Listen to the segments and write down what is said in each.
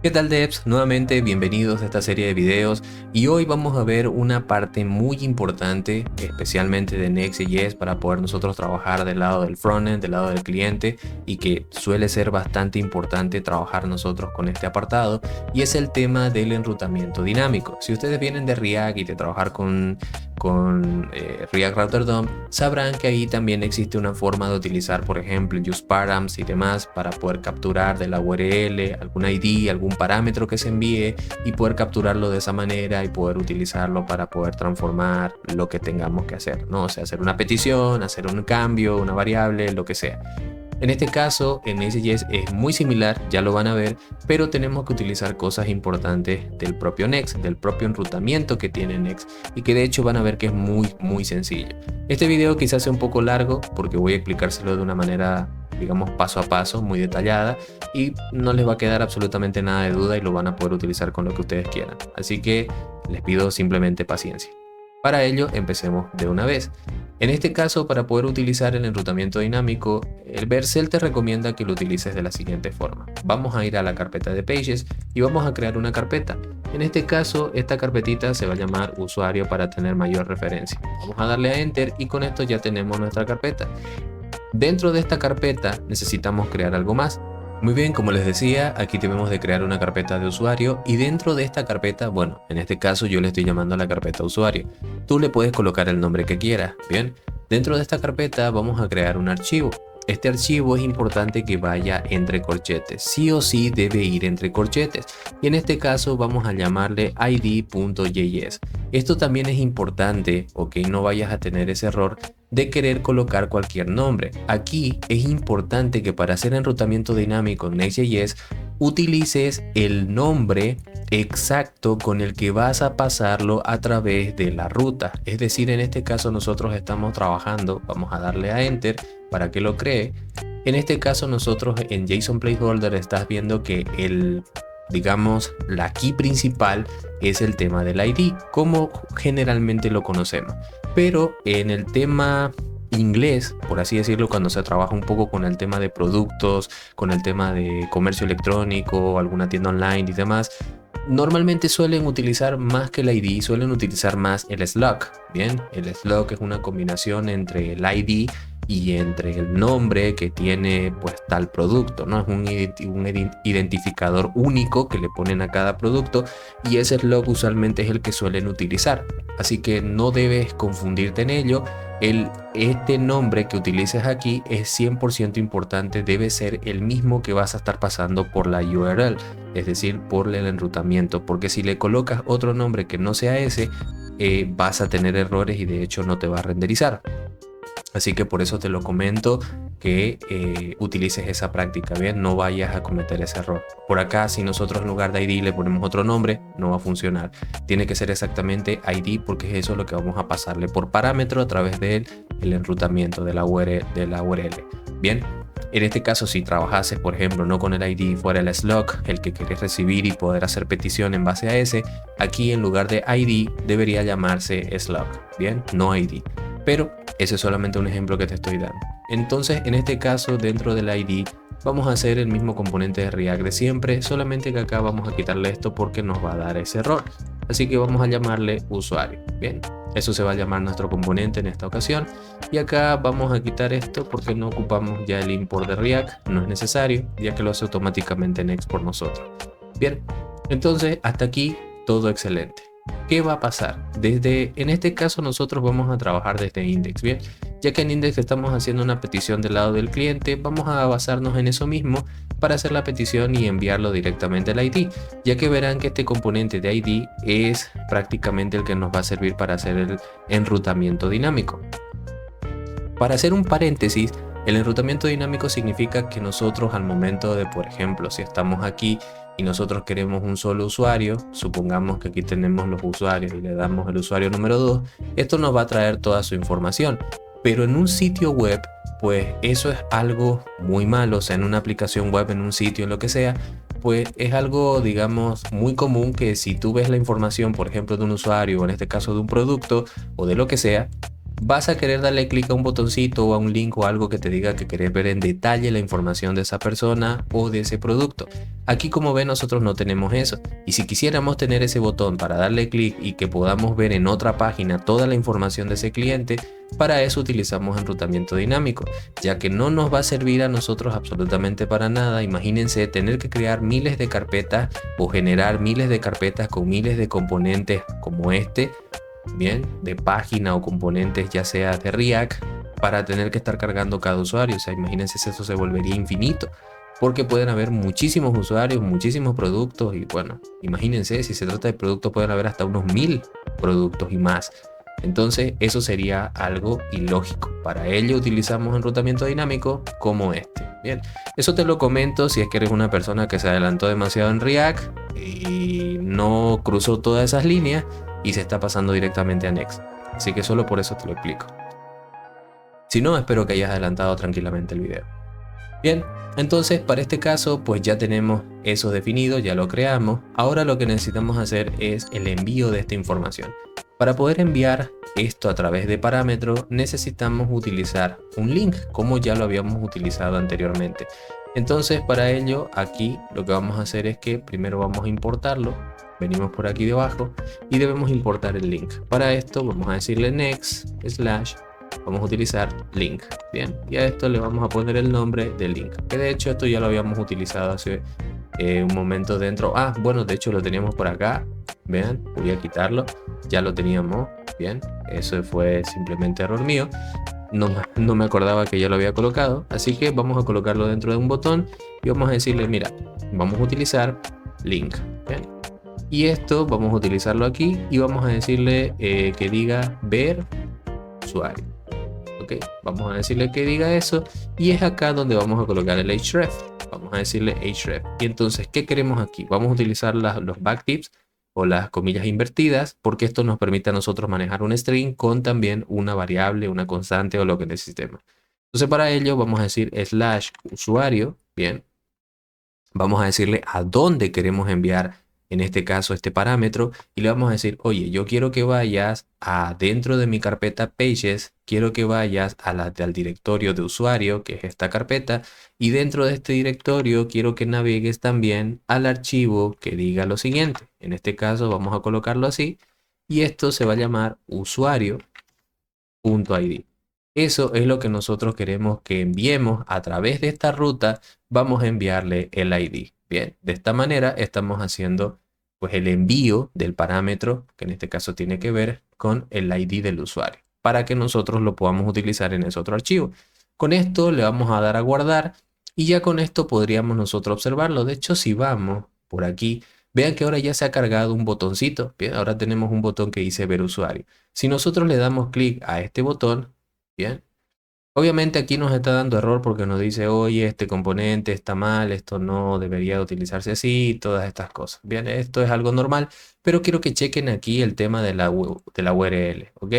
¿Qué tal, devs? Nuevamente bienvenidos a esta serie de videos y hoy vamos a ver una parte muy importante, especialmente de Next.js, para poder nosotros trabajar del lado del frontend, del lado del cliente, y que suele ser bastante importante trabajar nosotros con este apartado, y es el tema del enrutamiento dinámico. Si ustedes vienen de React y de trabajar con React Router DOM, sabrán que ahí también existe una forma de utilizar, por ejemplo, useParams y demás para poder capturar de la URL algún ID, algún parámetro que se envíe y poder capturarlo de esa manera y poder utilizarlo para poder transformar lo que tengamos que hacer, ¿no? O sea, hacer una petición, hacer un cambio, una variable, lo que sea. En este caso, en Next.js es muy similar, ya lo van a ver, pero tenemos que utilizar cosas importantes del propio Next, del propio enrutamiento que tiene Next, y que de hecho van a ver que es muy sencillo. Este video quizás sea un poco largo porque voy a explicárselo de una manera, digamos, paso a paso, muy detallada, y no les va a quedar absolutamente nada de duda y lo van a poder utilizar con lo que ustedes quieran. Así que les pido simplemente paciencia. Para ello, empecemos de una vez. En este caso, para poder utilizar el enrutamiento dinámico, el Vercel te recomienda que lo utilices de la siguiente forma. Vamos a ir a la carpeta de Pages y vamos a crear una carpeta. En este caso, esta carpetita se va a llamar usuario para tener mayor referencia. Vamos a darle a Enter y con esto ya tenemos nuestra carpeta. Dentro de esta carpeta necesitamos crear algo más. Muy bien, como les decía, aquí debemos de crear una carpeta de usuario y dentro de esta carpeta, bueno, en este caso yo le estoy llamando a la carpeta usuario. Tú le puedes colocar el nombre que quieras, ¿bien? Dentro de esta carpeta vamos a crear un archivo. Este archivo es importante que vaya entre corchetes, sí o sí debe ir entre corchetes, y en este caso vamos a llamarle id.js. Esto también es importante, ok, no vayas a tener ese error de querer colocar cualquier nombre. Aquí es importante que para hacer enrutamiento dinámico en Next.js utilices el nombre exacto con el que vas a pasarlo a través de la ruta. Es decir, en este caso nosotros estamos trabajando, vamos a darle a Enter para que lo cree. En este caso nosotros en JSON Placeholder estás viendo que digamos, la key principal es el tema del ID, como generalmente lo conocemos. Pero en el tema inglés, por así decirlo, cuando se trabaja un poco con el tema de productos, con el tema de comercio electrónico, alguna tienda online y demás, normalmente suelen utilizar más que el ID, suelen utilizar más el slug. Bien, el slug es una combinación entre el ID y entre el nombre que tiene pues tal producto, ¿no? Es un identificador único que le ponen a cada producto y ese slug usualmente es el que suelen utilizar. Así que no debes confundirte en ello. Este nombre que utilices aquí es 100% importante, debe ser el mismo que vas a estar pasando por la URL, es decir, por el enrutamiento, porque si le colocas otro nombre que no sea ese, vas a tener errores y de hecho no te va a renderizar. Así que por eso te lo comento que utilices esa práctica, bien, no vayas a cometer ese error. Por acá, si nosotros en lugar de ID le ponemos otro nombre, no va a funcionar. Tiene que ser exactamente ID porque eso es lo que vamos a pasarle por parámetro a través del enrutamiento de la URL. Bien, en este caso, si trabajases, por ejemplo, no con el ID, fuera el slug, el que querés recibir y poder hacer petición en base a ese, aquí en lugar de ID debería llamarse slug, bien, no ID. Pero ese es solamente un ejemplo que te estoy dando. Entonces, en este caso, dentro del ID, vamos a hacer el mismo componente de React de siempre, solamente que acá vamos a quitarle esto porque nos va a dar ese error. Así que vamos a llamarle usuario. Bien, eso se va a llamar nuestro componente en esta ocasión. Y acá vamos a quitar esto porque no ocupamos ya el import de React, no es necesario, ya que lo hace automáticamente Next por nosotros. Bien, entonces hasta aquí todo excelente. ¿Qué va a pasar? En este caso nosotros vamos a trabajar desde Index, bien, ya que en Index estamos haciendo una petición del lado del cliente, vamos a basarnos en eso mismo para hacer la petición y enviarlo directamente al ID, ya que verán que este componente de ID es prácticamente el que nos va a servir para hacer el enrutamiento dinámico. Para hacer un paréntesis, el enrutamiento dinámico significa que nosotros al momento de, por ejemplo, si estamos aquí y nosotros queremos un solo usuario, supongamos que aquí tenemos los usuarios y le damos el usuario número 2, esto nos va a traer toda su información. Pero en un sitio web, pues eso es algo muy malo, o sea, en una aplicación web, en un sitio, en lo que sea, pues es algo, digamos, muy común que si tú ves la información, por ejemplo, de un usuario, o en este caso de un producto, o de lo que sea, vas a querer darle clic a un botoncito o a un link o algo que te diga que querés ver en detalle la información de esa persona o de ese producto. Aquí, como ven, nosotros no tenemos eso, y si quisiéramos tener ese botón para darle clic y que podamos ver en otra página toda la información de ese cliente, para eso utilizamos enrutamiento dinámico, ya que no nos va a servir a nosotros absolutamente para nada. Imagínense tener que crear miles de carpetas o generar miles de carpetas con miles de componentes como este, bien, de página o componentes ya sea de React, para tener que estar cargando cada usuario. O sea, imagínense si eso se volvería infinito, porque pueden haber muchísimos usuarios, muchísimos productos, y bueno, imagínense, si se trata de productos pueden haber hasta unos 1000 productos y más. Entonces eso sería algo ilógico. Para ello utilizamos enrutamiento dinámico como este. Bien, eso te lo comento si es que eres una persona que se adelantó demasiado en React y no cruzó todas esas líneas y se está pasando directamente a Next. Así que solo por eso te lo explico. Si no, espero que hayas adelantado tranquilamente el video. Bien, entonces para este caso pues ya tenemos eso definido, ya lo creamos. Ahora lo que necesitamos hacer es el envío de esta información. Para poder enviar esto a través de parámetros necesitamos utilizar un link, como ya lo habíamos utilizado anteriormente. Entonces para ello aquí lo que vamos a hacer es que primero vamos a importarlo. Venimos por aquí debajo y debemos importar el link. Para esto vamos a decirle next slash, vamos a utilizar link. Bien, y a esto le vamos a poner el nombre del link, que de hecho esto ya lo habíamos utilizado hace un momento dentro. Bueno, de hecho lo teníamos por acá. Vean, voy a quitarlo, ya lo teníamos. Bien, eso fue simplemente error mío. No me acordaba que ya lo había colocado, así que vamos a colocarlo dentro de un botón y vamos a decirle, mira, vamos a utilizar link. Bien, y esto vamos a utilizarlo aquí y vamos a decirle que diga ver usuario. Ok, vamos a decirle que diga eso y es acá donde vamos a colocar el href. Vamos a decirle href. Y entonces, ¿qué queremos aquí? Vamos a utilizar los backtips o las comillas invertidas, porque esto nos permite a nosotros manejar un string con también una variable, una constante o lo que necesitemos. Entonces para ello vamos a decir slash usuario. Bien, vamos a decirle a dónde queremos enviar en este caso este parámetro y le vamos a decir, oye, yo quiero que vayas a dentro de mi carpeta pages, quiero que vayas al directorio de usuario, que es esta carpeta, y dentro de este directorio quiero que navegues también al archivo que diga lo siguiente. En este caso vamos a colocarlo así y esto se va a llamar usuario.id. Eso es lo que nosotros queremos que enviemos a través de esta ruta. Vamos a enviarle el ID. Bien, de esta manera estamos haciendo pues el envío del parámetro, que en este caso tiene que ver con el ID del usuario, para que nosotros lo podamos utilizar en ese otro archivo. Con esto le vamos a dar a guardar y ya con esto podríamos nosotros observarlo. De hecho, si vamos por aquí, vean que ahora ya se ha cargado un botoncito. Bien, ahora tenemos un botón que dice ver usuario. Si nosotros le damos clic a este botón, bien, obviamente aquí nos está dando error porque nos dice, oye, este componente está mal, esto no debería utilizarse así, todas estas cosas. Bien, esto es algo normal, pero quiero que chequen aquí el tema de la URL, ¿ok?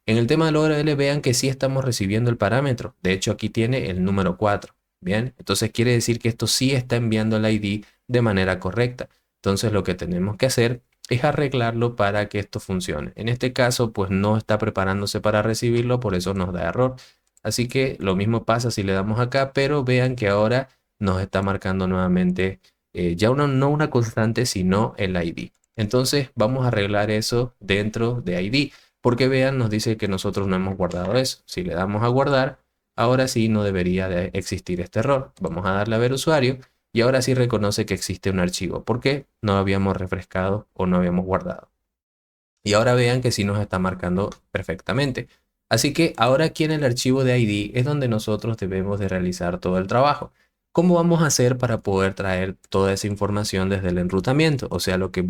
En el tema de la URL vean que sí estamos recibiendo el parámetro. De hecho, aquí tiene el número 4. Bien, entonces quiere decir que esto sí está enviando el ID de manera correcta. Entonces lo que tenemos que hacer es arreglarlo para que esto funcione. En este caso, pues no está preparándose para recibirlo, por eso nos da error. Así que lo mismo pasa si le damos acá, pero vean que ahora nos está marcando nuevamente ya no una constante, sino el ID. Entonces vamos a arreglar eso dentro de ID, porque vean, nos dice que nosotros no hemos guardado eso. Si le damos a guardar, ahora sí no debería de existir este error. Vamos a darle a ver usuario y ahora sí reconoce que existe un archivo, porque no habíamos refrescado o no habíamos guardado. Y ahora vean que sí nos está marcando perfectamente. Así que ahora aquí en el archivo de ID es donde nosotros debemos de realizar todo el trabajo. ¿Cómo vamos a hacer para poder traer toda esa información desde el enrutamiento? O sea, lo que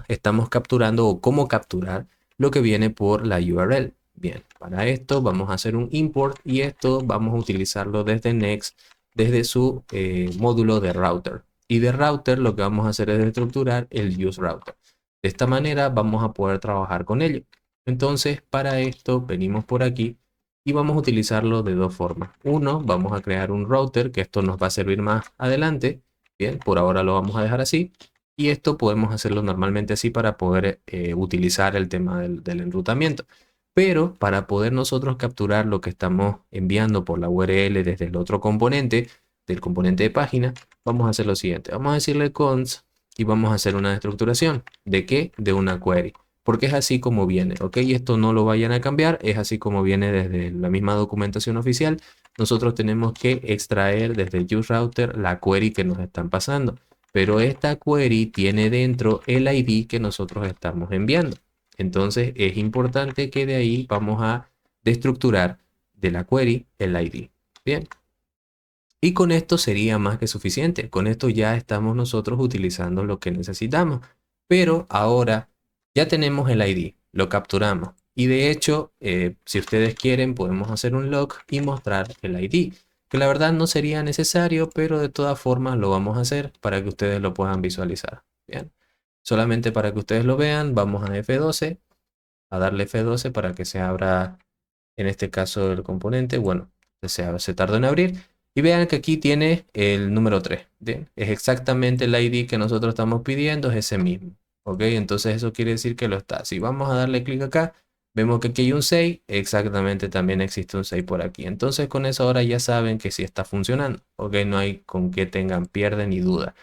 estamos capturando o cómo capturar lo que viene por la URL. Bien, para esto vamos a hacer un import y esto vamos a utilizarlo desde Next, desde su módulo de router. Y de router lo que vamos a hacer es estructurar el useRouter. De esta manera vamos a poder trabajar con ello. Entonces, para esto venimos por aquí y vamos a utilizarlo de dos formas. Uno, vamos a crear un router, que esto nos va a servir más adelante. Bien, por ahora lo vamos a dejar así. Y esto podemos hacerlo normalmente así para poder utilizar el tema del enrutamiento. Pero para poder nosotros capturar lo que estamos enviando por la URL desde el otro componente, del componente de página, vamos a hacer lo siguiente. Vamos a decirle const y vamos a hacer una estructuración. ¿De qué? De una query. Porque es así como viene, ¿ok? Y esto no lo vayan a cambiar, es así como viene desde la misma documentación oficial. Nosotros tenemos que extraer desde el useRouter la query que nos están pasando. Pero esta query tiene dentro el ID que nosotros estamos enviando. Entonces es importante que de ahí vamos a destructurar de la query el ID. Bien. Y con esto sería más que suficiente. Con esto ya estamos nosotros utilizando lo que necesitamos. Pero ahora ya tenemos el ID, lo capturamos. Y de hecho, si ustedes quieren, podemos hacer un log y mostrar el ID. Que la verdad no sería necesario, pero de todas formas lo vamos a hacer para que ustedes lo puedan visualizar. Bien. Solamente para que ustedes lo vean, vamos a F12, a darle F12 para que se abra, en este caso, el componente. Bueno, se tardó en abrir. Y vean que aquí tiene el número 3. ¿Bien? Es exactamente el ID que nosotros estamos pidiendo, es ese mismo. ¿Ok? Entonces eso quiere decir que lo está. Si vamos a darle clic acá, vemos que aquí hay un 6. Exactamente también existe un 6 por aquí. Entonces con eso ahora ya saben que sí está funcionando. ¿Ok? No hay con que tengan pierde ni duda.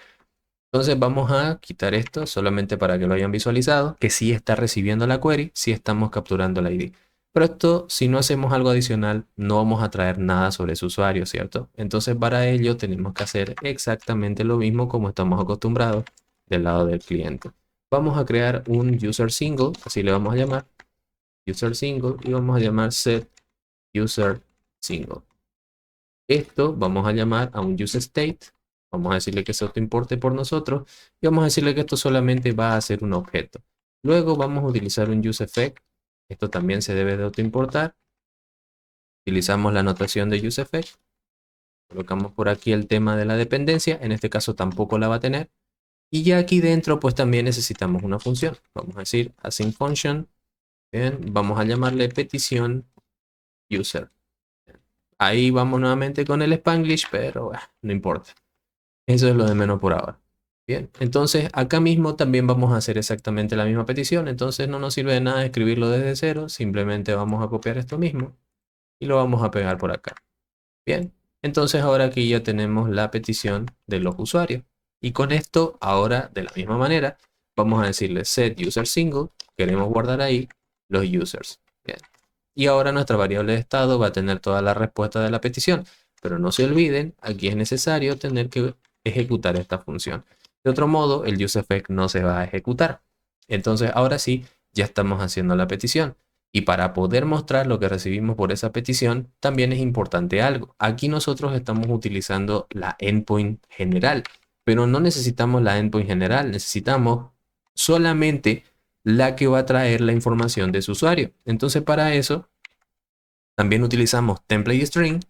Entonces vamos a quitar esto solamente para que lo hayan visualizado, que sí está recibiendo la query, sí estamos capturando el ID. Pero esto, si no hacemos algo adicional, no vamos a traer nada sobre ese usuario, ¿cierto? Entonces para ello tenemos que hacer exactamente lo mismo como estamos acostumbrados del lado del cliente. Vamos a crear un user single, así le vamos a llamar, user single, y vamos a llamar set user single. Esto vamos a llamar a un useState. Vamos a decirle que se autoimporte por nosotros y vamos a decirle que esto solamente va a ser un objeto. Luego vamos a utilizar un useEffect. Esto también se debe de autoimportar. Utilizamos la notación de useEffect. Colocamos por aquí el tema de la dependencia. En este caso tampoco la va a tener. Y ya aquí dentro pues también necesitamos una función. Vamos a decir async function. Bien, vamos a llamarle petición user. Ahí vamos nuevamente con el Spanglish, pero no importa. Eso es lo de menos por ahora. Bien, entonces acá mismo también vamos a hacer exactamente la misma petición. Entonces no nos sirve de nada escribirlo desde cero. Simplemente vamos a copiar esto mismo y lo vamos a pegar por acá. Bien, entonces ahora aquí ya tenemos la petición de los usuarios. Y con esto, ahora de la misma manera, vamos a decirle set user single. Queremos guardar ahí los users. Bien. Y ahora nuestra variable de estado va a tener toda la respuesta de la petición. Pero no se olviden, aquí es necesario tener que ejecutar esta función. De otro modo, el useEffect no se va a ejecutar. Entonces, ahora sí, ya estamos haciendo la petición. Y para poder mostrar lo que recibimos por esa petición, también es importante algo. Aquí nosotros estamos utilizando la endpoint general, pero no necesitamos la endpoint general, necesitamos solamente la que va a traer la información de su usuario. Entonces, para eso, también utilizamos template string,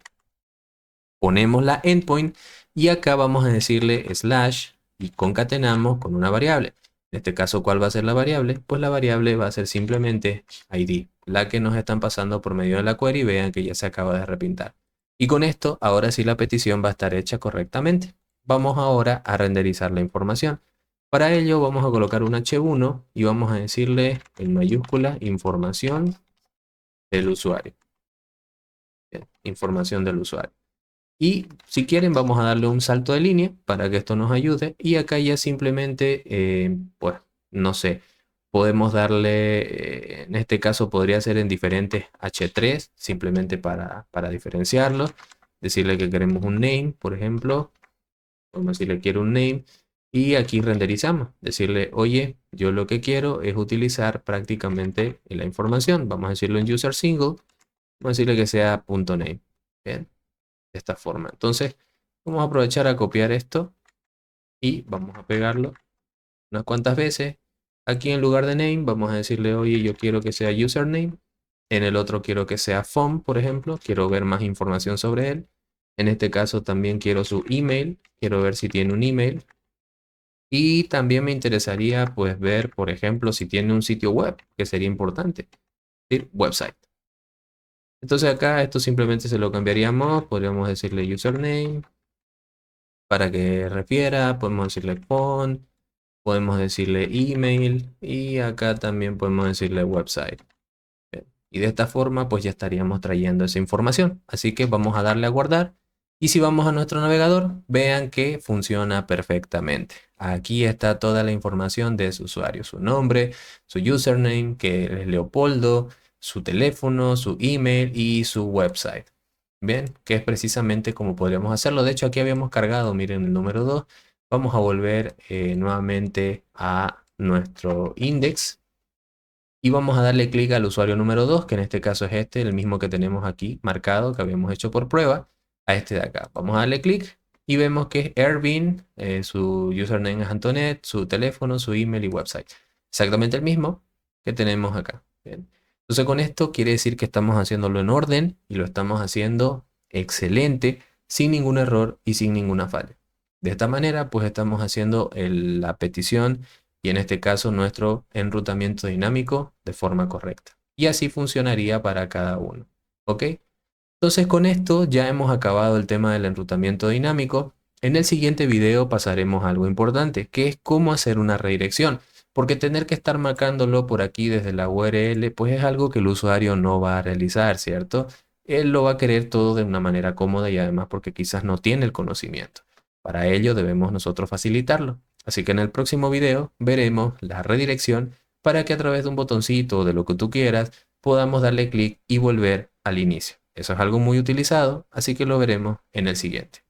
ponemos la endpoint y acá vamos a decirle slash y concatenamos con una variable. En este caso, ¿cuál va a ser la variable? Pues la variable va a ser simplemente ID, la que nos están pasando por medio de la query. Vean que ya se acaba de repintar. Y con esto, ahora sí la petición va a estar hecha correctamente. Vamos ahora a renderizar la información. Para ello vamos a colocar un H1 y vamos a decirle en mayúscula información del usuario. Bien, información del usuario. Y si quieren vamos a darle un salto de línea para que esto nos ayude. Y acá ya simplemente, pues, no sé, podemos darle, en este caso podría ser en diferentes H3, simplemente para diferenciarlos. Decirle que queremos un name, por ejemplo. Vamos a decirle quiero un name. Y aquí renderizamos. Decirle, oye, yo lo que quiero es utilizar prácticamente la información. Vamos a decirlo en user single. Vamos a decirle que sea .name. Bien, de esta forma. Entonces, vamos a aprovechar a copiar esto y vamos a pegarlo unas cuantas veces. Aquí en lugar de name, vamos a decirle, oye, yo quiero que sea username. En el otro quiero que sea phone, por ejemplo. Quiero ver más información sobre él. En este caso también quiero su email. Quiero ver si tiene un email. Y también me interesaría pues ver, por ejemplo, si tiene un sitio web, que sería importante. Es decir, website. Entonces acá esto simplemente se lo cambiaríamos. Podríamos decirle username para que refiera. Podemos decirle phone. Podemos decirle email. Y acá también podemos decirle website. Bien. Y de esta forma pues ya estaríamos trayendo esa información. Así que vamos a darle a guardar. Y si vamos a nuestro navegador, vean que funciona perfectamente. Aquí está toda la información de su usuario, su nombre, su username, que es Leopoldo, su teléfono, su email y su website. Bien, que es precisamente como podríamos hacerlo. De hecho, aquí habíamos cargado, miren el número 2. Vamos a volver nuevamente a nuestro index y vamos a darle clic al usuario número 2, que en este caso es este, el mismo que tenemos aquí marcado, que habíamos hecho por prueba, a este de acá. Vamos a darle clic y vemos que es Ervin, su username es Antoinette, su teléfono, su email y website. Exactamente el mismo que tenemos acá. Bien. Entonces con esto quiere decir que estamos haciéndolo en orden y lo estamos haciendo excelente, sin ningún error y sin ninguna falla. De esta manera, pues estamos haciendo la petición y en este caso nuestro enrutamiento dinámico de forma correcta. Y así funcionaría para cada uno. ¿Ok? Entonces con esto ya hemos acabado el tema del enrutamiento dinámico. En el siguiente video pasaremos a algo importante, que es cómo hacer una redirección. Porque tener que estar marcándolo por aquí desde la URL, pues es algo que el usuario no va a realizar, ¿cierto? Él lo va a querer todo de una manera cómoda y además porque quizás no tiene el conocimiento. Para ello debemos nosotros facilitarlo. Así que en el próximo video veremos la redirección para que a través de un botoncito o de lo que tú quieras podamos darle clic y volver al inicio. Eso es algo muy utilizado, así que lo veremos en el siguiente.